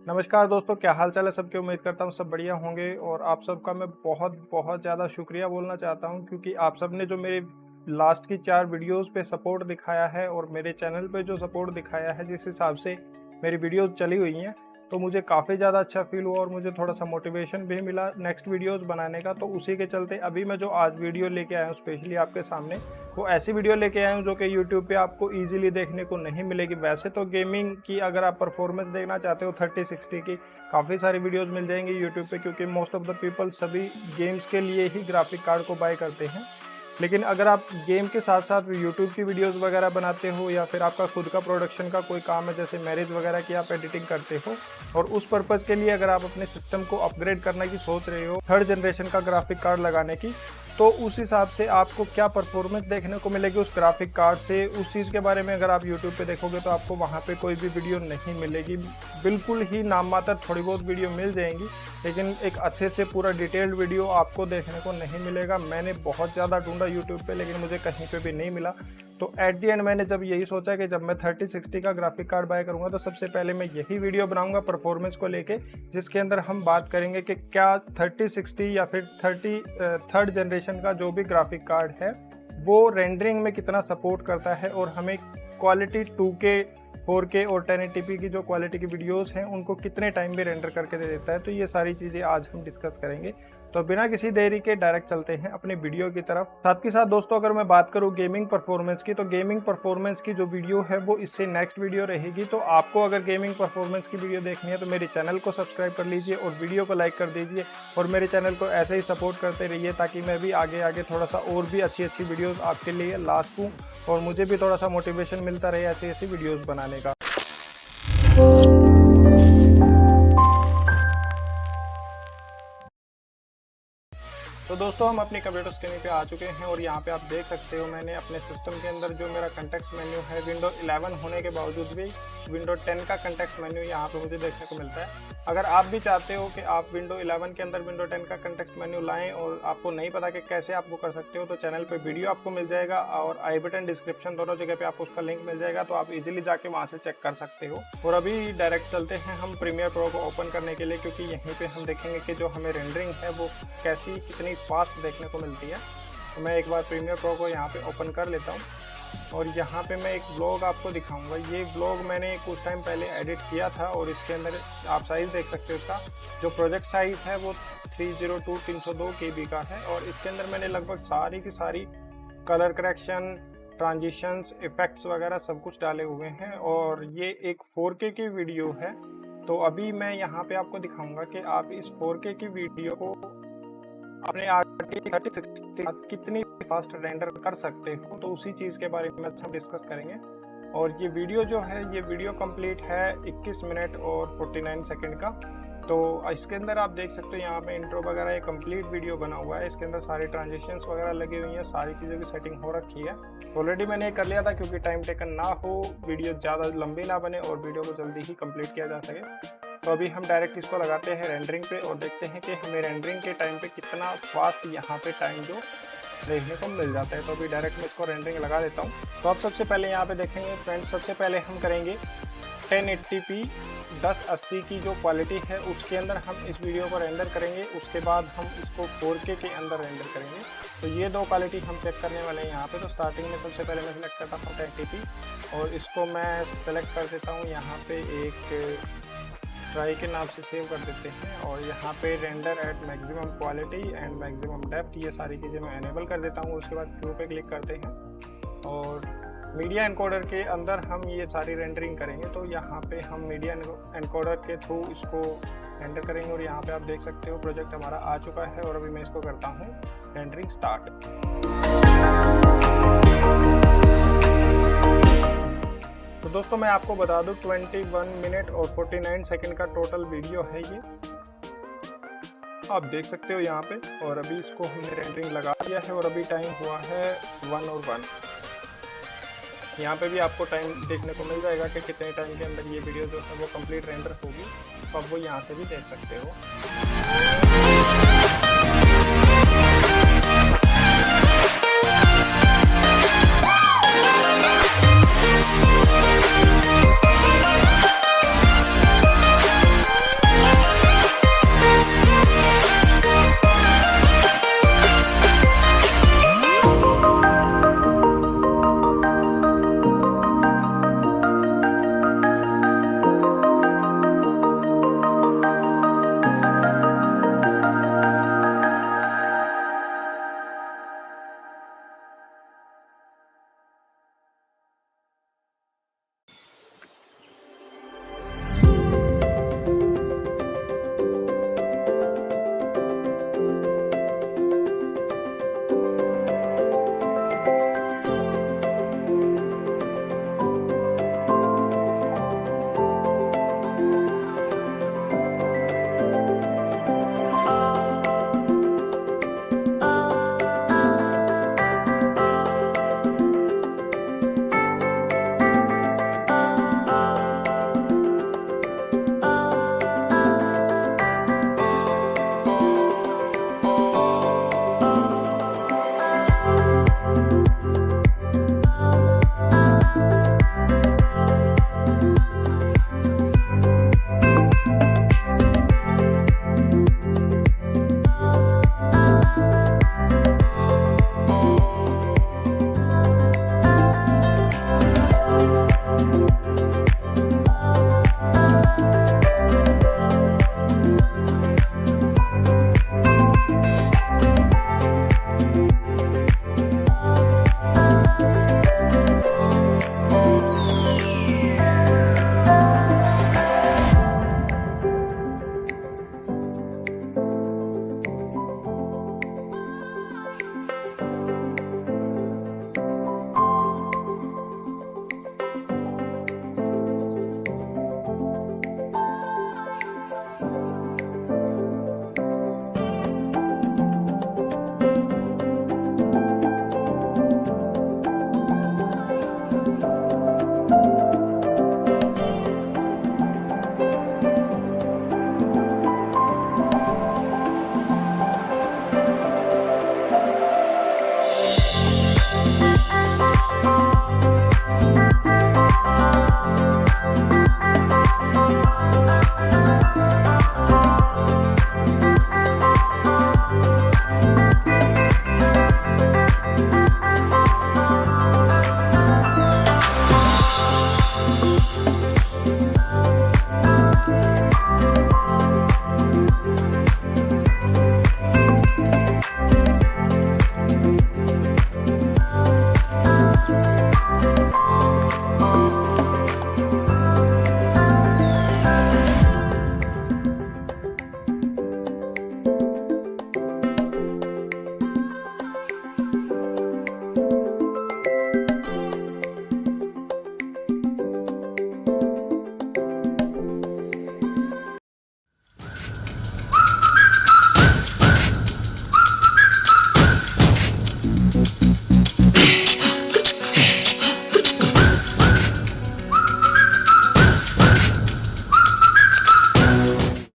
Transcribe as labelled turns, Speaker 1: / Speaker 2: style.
Speaker 1: नमस्कार दोस्तों, क्या हाल चाल है सबके। उम्मीद करता हूँ सब बढ़िया होंगे और आप सबका मैं बहुत बहुत ज़्यादा शुक्रिया बोलना चाहता हूँ क्योंकि आप सब ने जो मेरे लास्ट की 4 वीडियोस पे सपोर्ट दिखाया है और मेरे चैनल पे जो सपोर्ट दिखाया है, जिस हिसाब से मेरी वीडियोस चली हुई हैं, तो मुझे काफ़ी ज़्यादा अच्छा फील हुआ और मुझे थोड़ा सा मोटिवेशन भी मिला नेक्स्ट वीडियोस बनाने का। तो उसी के चलते अभी मैं जो आज वीडियो लेके आया हूँ स्पेशली आपके सामने, वो ऐसी वीडियो लेके आया हूँ जो कि यूट्यूब पे आपको इजीली देखने को नहीं मिलेगी। वैसे तो गेमिंग की अगर आप परफॉर्मेंस देखना चाहते हो 3060 की, काफ़ी सारी वीडियोस मिल जाएंगी यूट्यूब पे, क्योंकि मोस्ट ऑफ द पीपल सभी गेम्स के लिए ही ग्राफिक कार्ड को बाय करते हैं। लेकिन अगर आप गेम के साथ साथ यूट्यूब की वीडियोस वगैरह बनाते हो या फिर आपका खुद का प्रोडक्शन का कोई काम है, जैसे मैरिज वगैरह की आप एडिटिंग करते हो, और उस पर्पज़ के लिए अगर आप अपने सिस्टम को अपग्रेड करने की सोच रहे हो, 3rd जनरेशन का ग्राफिक कार्ड लगाने की, तो उस हिसाब से आपको क्या परफॉर्मेंस देखने को मिलेगी उस ग्राफिक कार्ड से, उस चीज़ के बारे में अगर आप यूट्यूब पे देखोगे तो आपको वहाँ पे कोई भी वीडियो नहीं मिलेगी। बिल्कुल ही नाम मात्र थोड़ी बहुत वीडियो मिल जाएंगी, लेकिन एक अच्छे से पूरा डिटेल्ड वीडियो आपको देखने को नहीं मिलेगा। मैंने बहुत ज़्यादा ढूंढा यूट्यूब पे, लेकिन मुझे कहीं पे भी नहीं मिला। तो एट दी एंड मैंने जब यही सोचा कि जब मैं 3060 का ग्राफिक कार्ड बाय करूंगा तो सबसे पहले मैं यही वीडियो बनाऊंगा परफॉर्मेंस को लेके, जिसके अंदर हम बात करेंगे कि क्या 3060 या फिर 3rd जनरेशन का जो भी ग्राफिक कार्ड है वो रेंडरिंग में कितना सपोर्ट करता है और हमें क्वालिटी 2K 4K और 1080p की जो क्वालिटी की वीडियोस हैं उनको कितने टाइम में रेंडर करके दे देता है। तो ये सारी चीज़ें आज हम डिस्कस करेंगे। तो बिना किसी देरी के डायरेक्ट चलते हैं अपनी वीडियो की तरफ। साथ के साथ दोस्तों, अगर मैं बात करूं गेमिंग परफॉर्मेंस की, तो गेमिंग परफॉर्मेंस की जो वीडियो है वो इससे नेक्स्ट वीडियो रहेगी। तो आपको अगर गेमिंग परफॉर्मेंस की वीडियो देखनी है तो मेरे चैनल को सब्सक्राइब कर लीजिए और वीडियो को लाइक कर दीजिए और मेरे चैनल को ऐसे ही सपोर्ट करते रहिए, ताकि मैं भी आगे आगे थोड़ा सा और भी अच्छी अच्छी वीडियोज़ आपके लिए ला सकूँ और मुझे भी थोड़ा सा मोटिवेशन मिलता रहे ऐसी ऐसी वीडियोज़ बनाने का। तो दोस्तों, हम अपनी कंप्यूटर स्क्रीन पे आ चुके हैं और यहाँ पे आप देख सकते हो मैंने अपने सिस्टम के अंदर जो मेरा कंटेक्स्ट मेन्यू है, विंडो 11 होने के बावजूद भी विंडो 10 का कंटेक्स्ट मेन्यू यहाँ पे मुझे देखने को मिलता है। अगर आप भी चाहते हो कि आप विंडो 11 के अंदर विंडो 10 का कंटेक्स्ट मेन्यू लाएं और आपको नहीं पता कि कैसे आप वो कर सकते हो, तो चैनल पर वीडियो आपको मिल जाएगा और आई बटन डिस्क्रिप्शन दोनों जगह पर आपको उसका लिंक मिल जाएगा, तो आप इजीली जाके वहाँ से चेक कर सकते हो। और अभी डायरेक्ट चलते हैं हम प्रीमियर प्रो को ओपन करने के लिए, क्योंकि यहीं पर हम देखेंगे कि जो हमें रेंडरिंग है वो कैसी कितनी फास्ट देखने को मिलती है। तो मैं एक बार प्रीमियर प्रो को यहाँ पे ओपन कर लेता हूँ और यहाँ पे मैं एक ब्लॉग आपको दिखाऊंगा। ये ब्लॉग मैंने कुछ टाइम पहले एडिट किया था और इसके अंदर आप साइज़ देख सकते हो। इसका जो प्रोजेक्ट साइज़ है वो 302 KB का है और इसके अंदर मैंने लगभग सारी की सारी कलर करेक्शन, ट्रांजिशंस, इफेक्ट्स वगैरह सब कुछ डाले हुए हैं और ये एक 4K की वीडियो है। तो अभी मैं यहाँ पे आपको दिखाऊंगा कि आप इस 4K की वीडियो को अपने RTX 3060 कितनी फास्ट रेंडर कर सकते हो, तो उसी चीज़ के बारे में हम डिस्कस करेंगे। और ये वीडियो जो है, ये वीडियो कंप्लीट है 21 मिनट और 49 सेकंड का। तो इसके अंदर आप देख सकते हो यहाँ पे इंट्रो वगैरह ये कंप्लीट वीडियो बना हुआ है। इसके अंदर सारी ट्रांजिशंस वगैरह लगी हुई हैं, सारी चीज़ों की सेटिंग हो रखी है। ऑलरेडी मैंने कर लिया था क्योंकि टाइम टेकन ना हो, वीडियो ज़्यादा लंबी ना बने और वीडियो को जल्दी ही कंप्लीट किया जा सके। तो अभी हम डायरेक्ट इसको लगाते हैं रेंडरिंग पे और देखते हैं कि हमें रेंडरिंग के टाइम पे कितना फास्ट यहाँ पे टाइम जो देखने को मिल जाता है। तो अभी डायरेक्ट मैं इसको रेंडरिंग लगा देता हूँ। तो आप सबसे पहले यहाँ पे देखेंगे फ्रेंड्स, सबसे पहले हम करेंगे 1080p 1080 की जो क्वालिटी है उसके अंदर हम इस वीडियो को रेंडर करेंगे। उसके बाद हम इसको 4K के अंदर रेंडर करेंगे। तो ये दो क्वालिटी हम चेक करने वाले हैं यहाँ पे। तो स्टार्टिंग में सबसे पहले मैं सिलेक्ट करता हूँ 1080p और इसको मैं सेलेक्ट कर देता हूँ यहाँ पे एक ट्राई के नाम से सेव कर देते हैं और यहाँ पे render at maximum quality and maximum depth, ये सारी चीज़ें मैं एनेबल कर देता हूँ। उसके बाद ट्रू पे क्लिक करते हैं और मीडिया एनकोडर के अंदर हम ये सारी रेंडरिंग करेंगे। तो यहाँ पे हम मीडिया एनकोडर के थ्रू इसको रेंडर करेंगे और यहाँ पे आप देख सकते हो प्रोजेक्ट हमारा आ चुका है और अभी मैं इसको करता हूँ रेंडरिंग स्टार्ट। तो दोस्तों, मैं आपको बता दूं 21 मिनट और 49 सेकंड का टोटल वीडियो है ये, आप देख सकते हो यहाँ पे। और अभी इसको हमने रेंडरिंग लगा दिया है और अभी टाइम हुआ है 1 और 1। यहाँ पे भी आपको टाइम देखने को मिल जाएगा कि कितने टाइम के अंदर ये वीडियो जो है वो कंप्लीट रेंडर होगी। तो आप वो यहाँ से भी देख सकते हो।